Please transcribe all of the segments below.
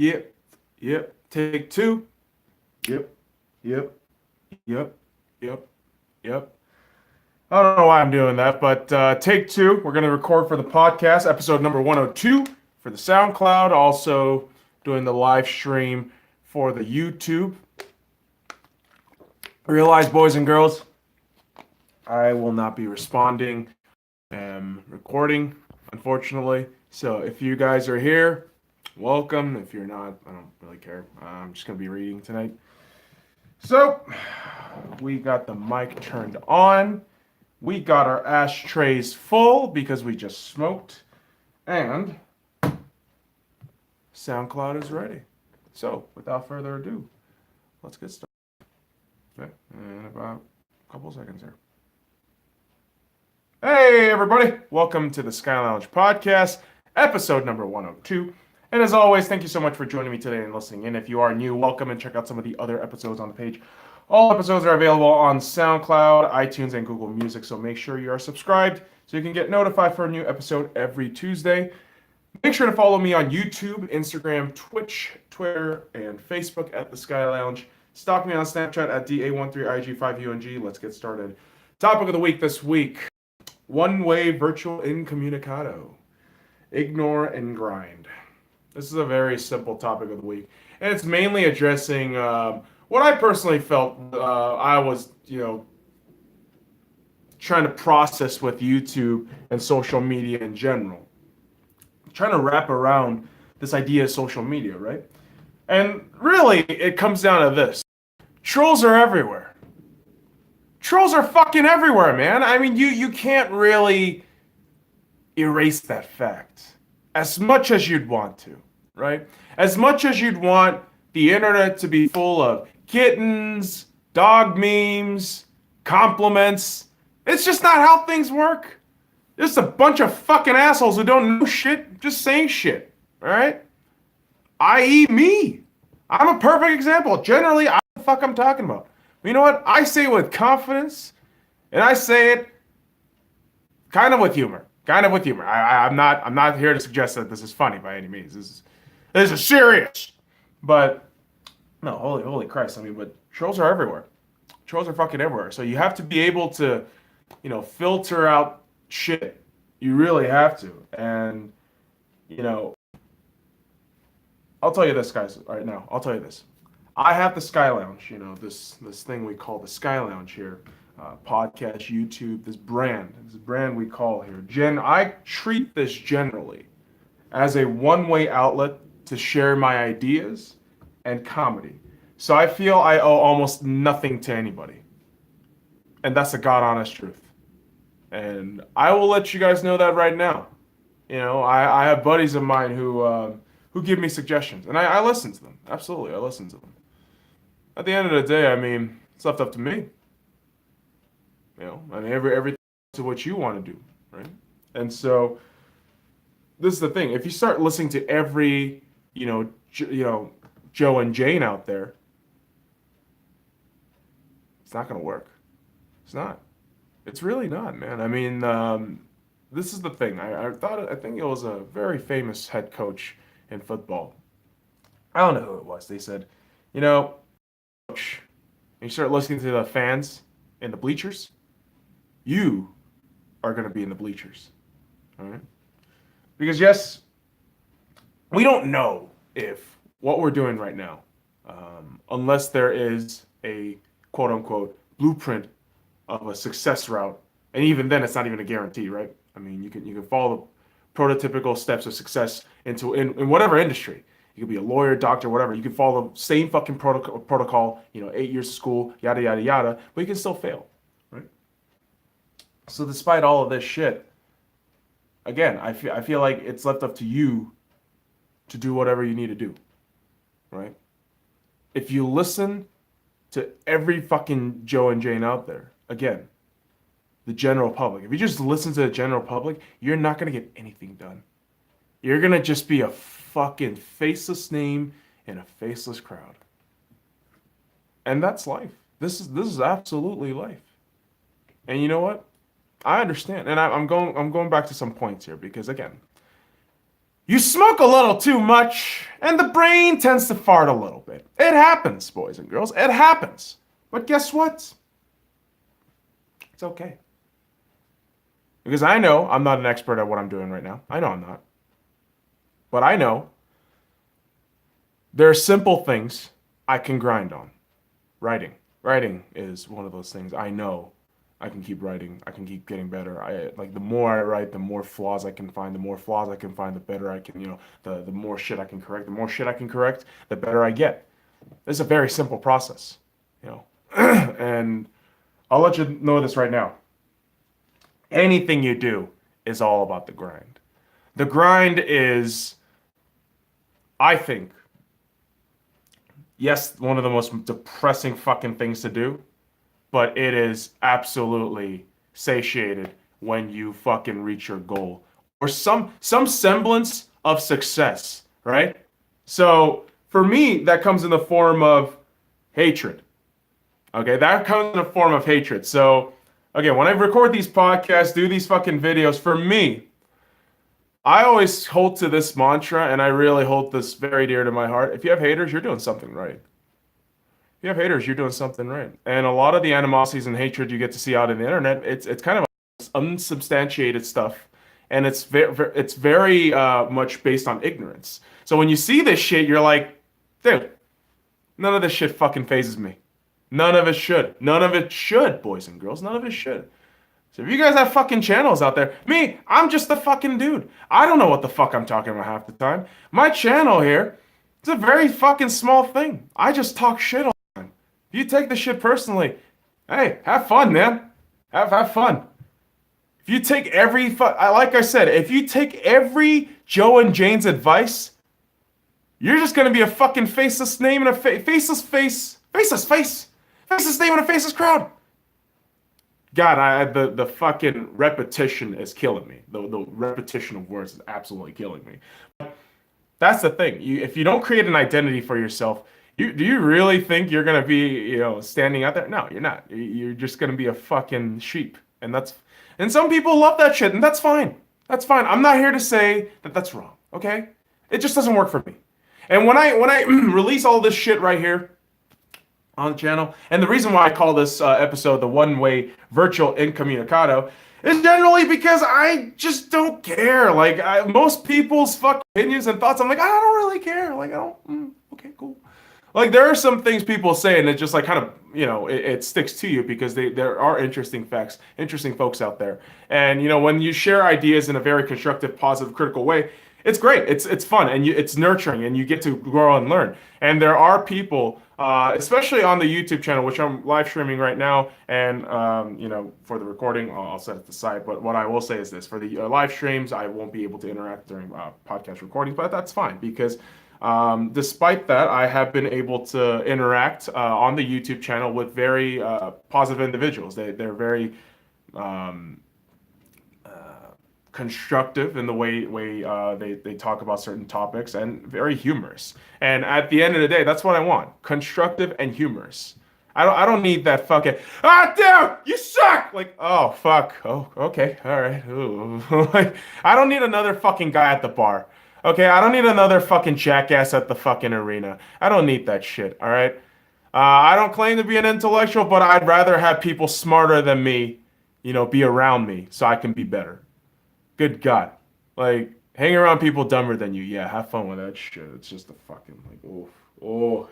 Yep. Yep. Take two. Yep. Yep. Yep. Yep. Yep. I don't know why I'm doing that, but take two. We're going to record for the podcast, episode number 102 for the SoundCloud. Also doing the live stream for the YouTube. Realize, boys and girls, I will not be responding. I'm recording, unfortunately. So if you guys are here, welcome. If you're not, I don't really care. I'm just going to be reading tonight. So we got the mic turned on. We got our ashtrays full because we just smoked. And SoundCloud is ready. So without further ado, let's get started. Okay, in about a couple seconds here. Hey, everybody. Welcome to the Sky Lounge Podcast, episode number 102. And as always, thank you so much for joining me today and listening in. If you are new, welcome and check out some of the other episodes on the page. All episodes are available on SoundCloud, iTunes, and Google Music, so make sure you are subscribed so you can get notified for a new episode every Tuesday. Make sure to follow me on YouTube, Instagram, Twitch, Twitter, and Facebook at The Sky Lounge. Stalk me on Snapchat at DA13IG5UNG. Let's get started. Topic of the week this week, one-way virtual incommunicado. Ignore and grind. This is a very simple topic of the week, and it's mainly addressing what I personally felt I was, trying to process with YouTube and social media in general. Trying to wrap around this idea of social media, right? And really, it comes down to this. Trolls are everywhere. Trolls are fucking everywhere, man. I mean, you can't really erase that fact as much as you'd want to, right? As much as you'd want the internet to be full of kittens, dog memes, compliments. It's just not how things work. Just a bunch of fucking assholes who don't know shit, just saying shit, all right? I.e. me. I'm a perfect example. Generally, I know what the fuck I'm talking about. But you know what? I say it with confidence, and I say it kind of with humor. I'm not here to suggest that this is funny by any means. This is serious. But no, holy Christ. I mean, but trolls are everywhere. Trolls are fucking everywhere. So you have to be able to, filter out shit. You really have to. And, I'll tell you this, guys, right now. I'll tell you this. I have the Sky Lounge, this thing we call the Sky Lounge here. Podcast, YouTube, this brand we call here. I treat this generally as a one-way outlet to share my ideas and comedy. So I feel I owe almost nothing to anybody. And that's the God honest truth. And I will let you guys know that right now. I have buddies of mine who give me suggestions. And I listen to them. Absolutely, I listen to them. At the end of the day, I mean, it's left up to me. Everything to what you want to do, right? And so this is the thing. If you start listening to every, Joe and Jane out there, it's not going to work. It's not. It's really not, man. I mean, this is the thing. I think it was a very famous head coach in football. I don't know who it was. They said, coach, and you start listening to the fans in the bleachers, you are going to be in the bleachers. All right? Because, yes, we don't know if what we're doing right now, unless there is a quote-unquote blueprint of a success route, and even then it's not even a guarantee, right? I mean, you can follow the prototypical steps of success in whatever industry. You could be a lawyer, doctor, whatever. You can follow the same fucking protocol, 8 years of school, yada, yada, yada, but you can still fail, right? So despite all of this shit, again, I feel like it's left up to you to do whatever you need to do, right? If you listen to every fucking Joe and Jane out there, again, the general public, if you just listen to the general public, you're not going to get anything done. You're going to just be a fucking faceless name in a faceless crowd. And that's life. This is absolutely life. And you know what? I understand. And I'm going back to some points here because again, You smoke a little too much, and the brain tends to fart a little bit. It happens, boys and girls. It happens. But guess what? It's okay. Because I know I'm not an expert at what I'm doing right now. I know I'm not. But I know there are simple things I can grind on. Writing. Writing is one of those things I know I can keep writing. I can keep getting better. The more I write, the more flaws I can find. The more flaws I can find, the better I can, the more shit I can correct. The more shit I can correct, the better I get. It's a very simple process, you know. And I'll let you know this right now. Anything you do is all about the grind. The grind is, I think, yes, one of the most depressing fucking things to do, but it is absolutely satiated when you fucking reach your goal or some semblance of success, right? So for me, that comes in the form of hatred. Okay, that comes in a form of hatred. So again, when I record these podcasts, do these fucking videos, for me, I always hold to this mantra, and I really hold this very dear to my heart. If you have haters, you're doing something right. If you have haters, you're doing something right. And a lot of the animosities and hatred you get to see out on the internet, it's kind of unsubstantiated stuff, and it's very much based on ignorance. So when you see this shit, you're like, dude, none of this shit fucking phases me. None of it should. None of it should, boys and girls. None of it should. So if you guys have fucking channels out there, me, I'm just a fucking dude. I don't know what the fuck I'm talking about half the time. My channel here, it's a very fucking small thing. I just talk shit all the time. If you take the shit personally, hey, have fun, man. Have fun. If you take like I said, if you take every Joe and Jane's advice, you're just gonna be a fucking faceless name in a faceless name in a faceless crowd. God, the fucking repetition is killing me. The repetition of words is absolutely killing me. That's the thing. If you don't create an identity for yourself, do you really think you're gonna be, standing out there? No, you're not. You're just gonna be a fucking sheep, and some people love that shit, and that's fine. That's fine. I'm not here to say that that's wrong. Okay, it just doesn't work for me. And when I release all this shit right here on the channel. And the reason why I call this episode the one-way virtual incommunicado is generally because I just don't care. Like, most people's fucking opinions and thoughts, I'm like, I don't really care. Like, I don't, okay, cool. Like, there are some things people say, and it just like kind of, it sticks to you because there are interesting facts, interesting folks out there. And, when you share ideas in a very constructive, positive, critical way, it's great. It's fun, and it's nurturing, and you get to grow and learn. And there are people, especially on the YouTube channel, which I'm live streaming right now, and for the recording, I'll set it aside. But what I will say is this: for the live streams, I won't be able to interact during podcast recordings, but that's fine because despite that, I have been able to interact on the YouTube channel with very positive individuals. They're very constructive in the way they talk about certain topics, and very humorous. And at the end of the day, that's what I want: constructive and humorous. I don't need that fucking dude, you suck. Like, oh fuck, oh okay, all right. Ooh. Like, I don't need another fucking guy at the bar. Okay, I don't need another fucking jackass at the fucking arena. I don't need that shit. All right. I don't claim to be an intellectual, but I'd rather have people smarter than me, be around me so I can be better. Good God. Like, hang around people dumber than you. Yeah, have fun with that shit. It's just a fucking, like,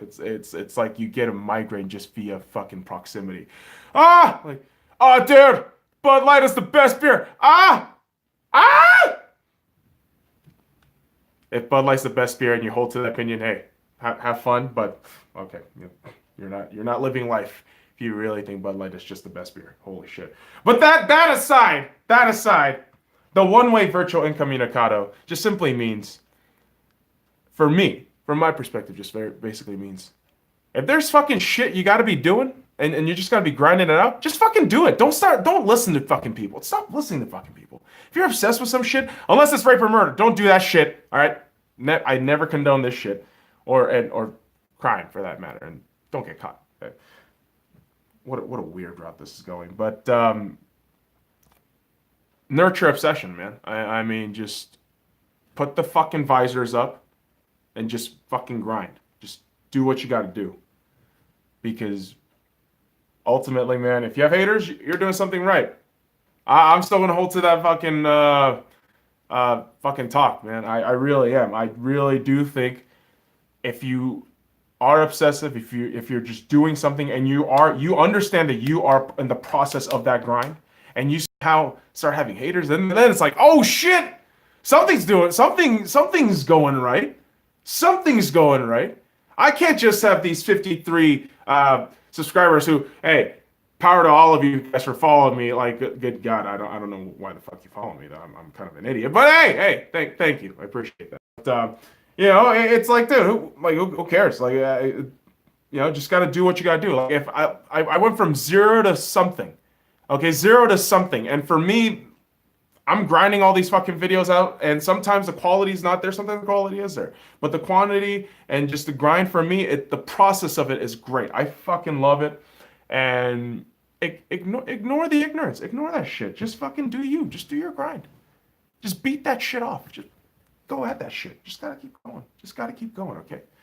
it's like you get a migraine just via fucking proximity. Like, oh, dude, Bud Light is the best beer. If Bud Light's the best beer and you hold to that opinion, hey, have fun, but okay, you're not living life if you really think Bud Light is just the best beer. Holy shit. But that aside, the one-way virtual incommunicado just simply means, for me, from my perspective, just very basically means, if there's fucking shit you gotta be doing, and you just gotta be grinding it out, just fucking do it. Don't listen to fucking people. Stop listening to fucking people. If you're obsessed with some shit, unless it's rape or murder, don't do that shit, all right? I never condone this shit, or crime for that matter, and don't get caught. Okay? What a weird route this is going, but nurture obsession, man. I mean, just put the fucking visors up and just fucking grind. Just do what you got to do. Because ultimately, man, if you have haters, you're doing something right. I'm still gonna hold to that fucking talk, man. I really am. I really do think if you are obsessive, if you're just doing something and you understand that you are in the process of that grind, and you somehow start having haters, then it's like, oh shit, something's going right. Something's going right. I can't just have these 53 subscribers who, hey, power to all of you guys for following me. Like, good God, I don't know why the fuck you follow me. Though I'm kind of an idiot. But hey, thank you. I appreciate that. But, it's like, dude, who cares? Like, just got to do what you got to do. Like, if I went from zero to something, okay, zero to something, and for me, I'm grinding all these fucking videos out, and sometimes the quality is not there, sometimes the quality is there. But the quantity and just the grind for me, the process of it is great. I fucking love it. And ignore the ignorance. Ignore that shit. Just fucking do you. Just do your grind. Just beat that shit off. Just go at that shit. Just gotta keep going. Just gotta keep going, okay?